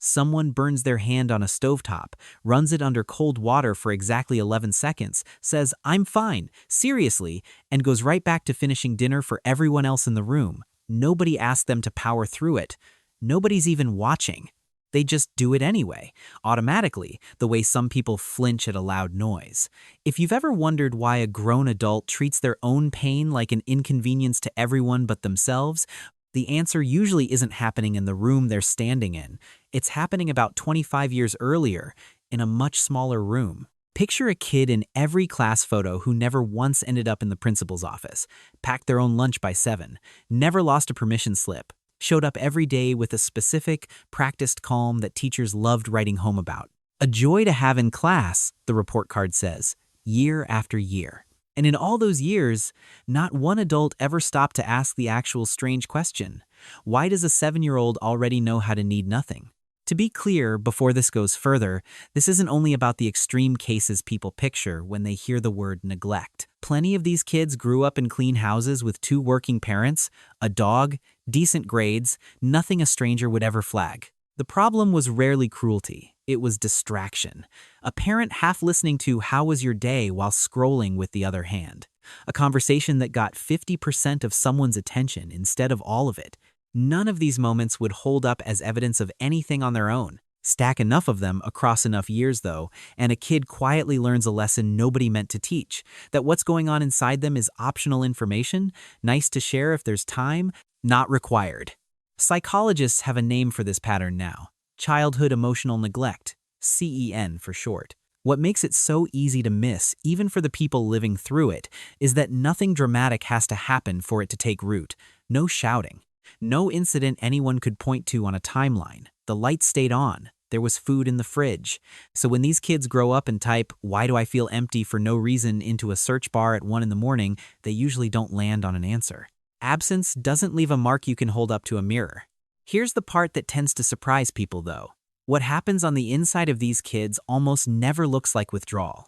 Someone burns their hand on a stovetop, runs it under cold water for exactly 11 seconds, says, "I'm fine, seriously," and goes right back to finishing dinner for everyone else in the room. Nobody asked them to power through it. Nobody's even watching. They just do it anyway, automatically, the way some people flinch at a loud noise. If you've ever wondered why a grown adult treats their own pain like an inconvenience to everyone but themselves, the answer usually isn't happening in the room they're standing in. It's happening about 25 years earlier, in a much smaller room. Picture a kid in every class photo who never once ended up in the principal's office, packed their own lunch by 7, never lost a permission slip, showed up every day with a specific, practiced calm that teachers loved writing home about. A joy to have in class, the report card says, year after year. And in all those years, not one adult ever stopped to ask the actual strange question: why does a 7-year-old already know how to need nothing? To be clear, before this goes further, this isn't only about the extreme cases people picture when they hear the word neglect. Plenty of these kids grew up in clean houses with 2 working parents, a dog, decent grades, nothing a stranger would ever flag. The problem was rarely cruelty. It was distraction. A parent half listening to "How was your day?" while scrolling with the other hand. A conversation that got 50% of someone's attention instead of all of it. None of these moments would hold up as evidence of anything on their own. Stack enough of them across enough years, though, and a kid quietly learns a lesson nobody meant to teach, that what's going on inside them is optional information, nice to share if there's time, not required. Psychologists have a name for this pattern now: childhood emotional neglect, CEN for short. What makes it so easy to miss, even for the people living through it, is that nothing dramatic has to happen for it to take root. No shouting. No incident anyone could point to on a timeline. The lights stayed on. There was food in the fridge. So when these kids grow up and type "why do I feel empty for no reason" into a search bar at 1 in the morning, they usually don't land on an answer. Absence doesn't leave a mark you can hold up to a mirror. Here's the part that tends to surprise people, though. What happens on the inside of these kids almost never looks like withdrawal.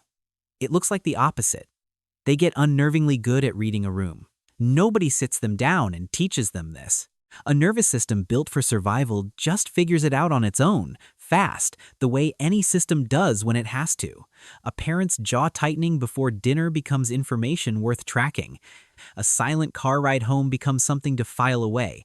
It looks like the opposite. They get unnervingly good at reading a room. Nobody sits them down and teaches them this. A nervous system built for survival just figures it out on its own, fast, the way any system does when it has to. A parent's jaw tightening before dinner becomes information worth tracking. A silent car ride home becomes something to file away.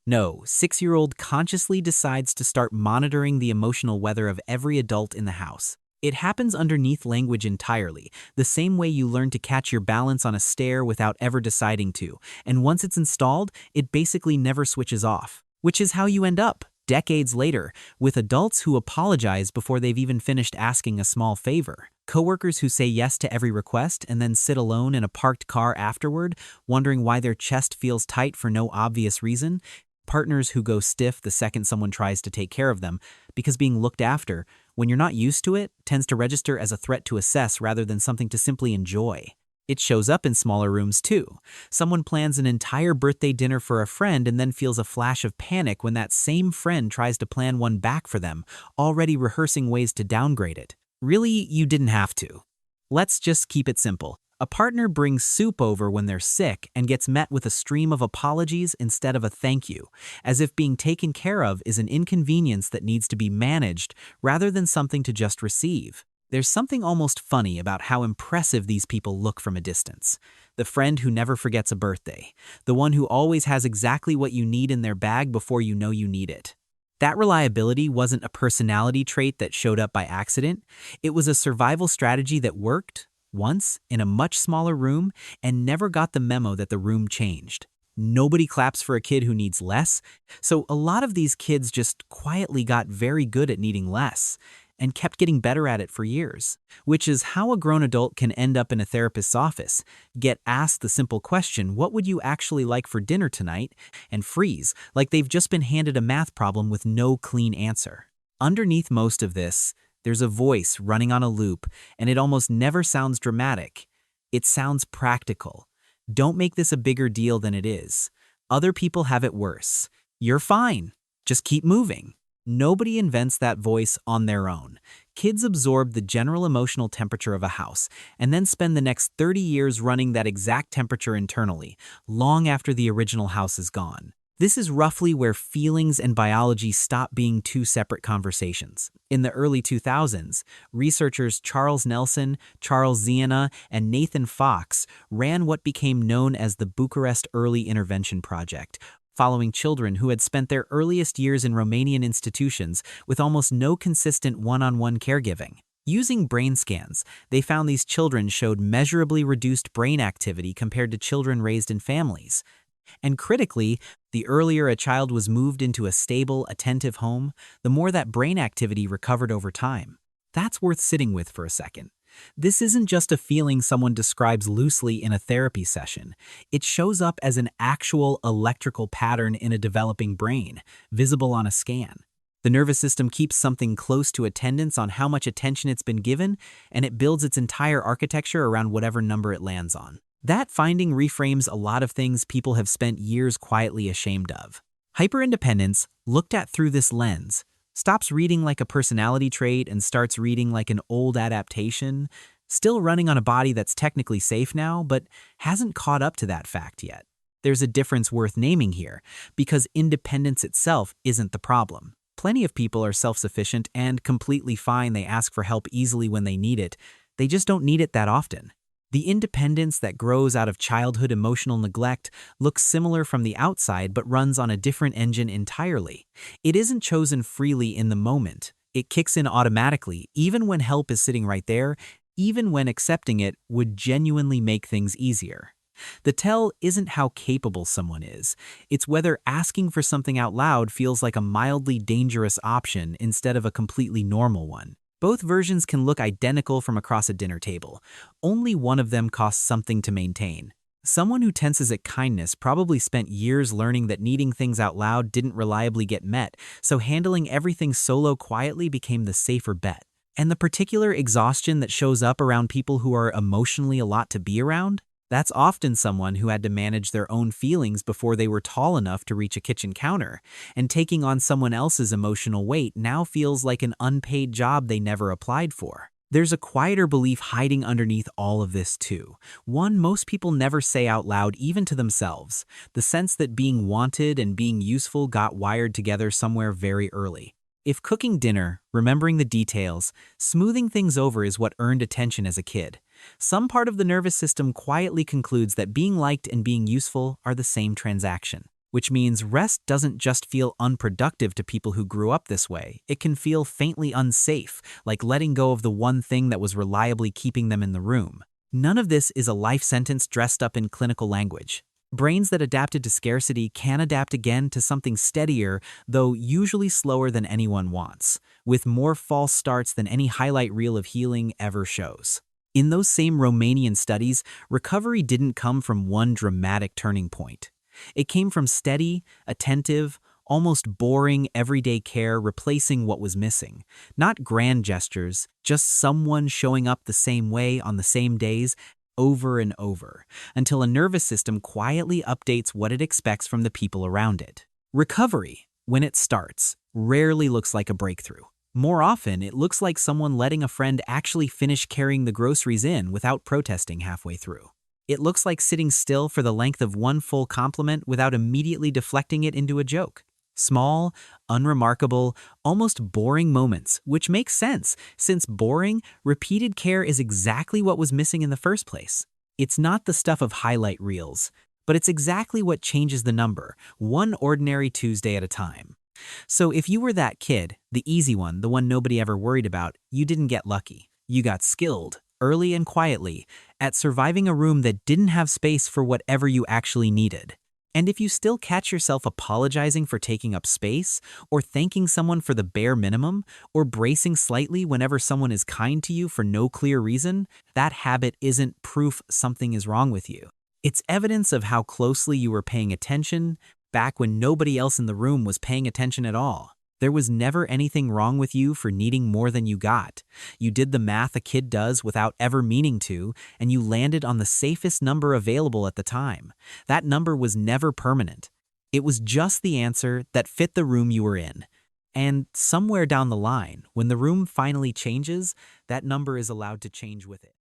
No, 6-year-old consciously decides to start monitoring the emotional weather of every adult in the house. It happens underneath language entirely, the same way you learn to catch your balance on a stair without ever deciding to, and once it's installed, it basically never switches off. Which is how you end up, decades later, with adults who apologize before they've even finished asking a small favor. Coworkers who say yes to every request and then sit alone in a parked car afterward, wondering why their chest feels tight for no obvious reason. Partners who go stiff the second someone tries to take care of them, because being looked after, when you're not used to it, tends to register as a threat to assess rather than something to simply enjoy. It shows up in smaller rooms too. Someone plans an entire birthday dinner for a friend and then feels a flash of panic when that same friend tries to plan one back for them, already rehearsing ways to downgrade it. Really, you didn't have to. Let's just keep it simple. A partner brings soup over when they're sick and gets met with a stream of apologies instead of a thank you, as if being taken care of is an inconvenience that needs to be managed rather than something to just receive. There's something almost funny about how impressive these people look from a distance. The friend who never forgets a birthday, the one who always has exactly what you need in their bag before you know you need it. That reliability wasn't a personality trait that showed up by accident. It was a survival strategy that worked once, in a much smaller room, and never got the memo that the room changed. Nobody claps for a kid who needs less, so a lot of these kids just quietly got very good at needing less, and kept getting better at it for years. Which is how a grown adult can end up in a therapist's office, get asked the simple question, "What would you actually like for dinner tonight?" and freeze, like they've just been handed a math problem with no clean answer. Underneath most of this, there's a voice running on a loop, and it almost never sounds dramatic. It sounds practical. Don't make this a bigger deal than it is. Other people have it worse. You're fine. Just keep moving. Nobody invents that voice on their own. Kids absorb the general emotional temperature of a house, and then spend the next 30 years running that exact temperature internally, long after the original house is gone. This is roughly where feelings and biology stop being two separate conversations. In the early 2000s, researchers Charles Nelson, Charles Ziana, and Nathan Fox ran what became known as the Bucharest Early Intervention Project, following children who had spent their earliest years in Romanian institutions with almost no consistent one-on-one caregiving. Using brain scans, they found these children showed measurably reduced brain activity compared to children raised in families. And critically, the earlier a child was moved into a stable, attentive home, the more that brain activity recovered over time. That's worth sitting with for a second. This isn't just a feeling someone describes loosely in a therapy session. It shows up as an actual electrical pattern in a developing brain, visible on a scan. The nervous system keeps something close to attendance on how much attention it's been given, and it builds its entire architecture around whatever number it lands on. That finding reframes a lot of things people have spent years quietly ashamed of. Hyperindependence, looked at through this lens, stops reading like a personality trait and starts reading like an old adaptation, still running on a body that's technically safe now, but hasn't caught up to that fact yet. There's a difference worth naming here, because independence itself isn't the problem. Plenty of people are self-sufficient and completely fine. They ask for help easily when they need it. They just don't need it that often. The independence that grows out of childhood emotional neglect looks similar from the outside but runs on a different engine entirely. It isn't chosen freely in the moment. It kicks in automatically, even when help is sitting right there, even when accepting it would genuinely make things easier. The tell isn't how capable someone is. It's whether asking for something out loud feels like a mildly dangerous option instead of a completely normal one. Both versions can look identical from across a dinner table. Only one of them costs something to maintain. Someone who tenses at kindness probably spent years learning that needing things out loud didn't reliably get met, so handling everything solo quietly became the safer bet. And the particular exhaustion that shows up around people who are emotionally a lot to be around? That's often someone who had to manage their own feelings before they were tall enough to reach a kitchen counter, and taking on someone else's emotional weight now feels like an unpaid job they never applied for. There's a quieter belief hiding underneath all of this too, one most people never say out loud even to themselves, the sense that being wanted and being useful got wired together somewhere very early. If cooking dinner, remembering the details, smoothing things over is what earned attention as a kid, some part of the nervous system quietly concludes that being liked and being useful are the same transaction. Which means rest doesn't just feel unproductive to people who grew up this way. It can feel faintly unsafe, like letting go of the one thing that was reliably keeping them in the room. None of this is a life sentence dressed up in clinical language. Brains that adapted to scarcity can adapt again to something steadier, though usually slower than anyone wants, with more false starts than any highlight reel of healing ever shows. In those same Romanian studies, recovery didn't come from one dramatic turning point. It came from steady, attentive, almost boring everyday care replacing what was missing. Not grand gestures, just someone showing up the same way on the same days, over and over, until a nervous system quietly updates what it expects from the people around it. Recovery, when it starts, rarely looks like a breakthrough. More often, it looks like someone letting a friend actually finish carrying the groceries in without protesting halfway through. It looks like sitting still for the length of one full compliment without immediately deflecting it into a joke. Small, unremarkable, almost boring moments, which makes sense, since boring, repeated care is exactly what was missing in the first place. It's not the stuff of highlight reels, but it's exactly what changes the number, one ordinary Tuesday at a time. So if you were that kid, the easy one, the one nobody ever worried about, you didn't get lucky. You got skilled, early and quietly, at surviving a room that didn't have space for whatever you actually needed. And if you still catch yourself apologizing for taking up space, or thanking someone for the bare minimum, or bracing slightly whenever someone is kind to you for no clear reason, that habit isn't proof something is wrong with you. It's evidence of how closely you were paying attention back when nobody else in the room was paying attention at all. There was never anything wrong with you for needing more than you got. You did the math a kid does without ever meaning to, and you landed on the safest number available at the time. That number was never permanent. It was just the answer that fit the room you were in. And somewhere down the line, when the room finally changes, that number is allowed to change with it.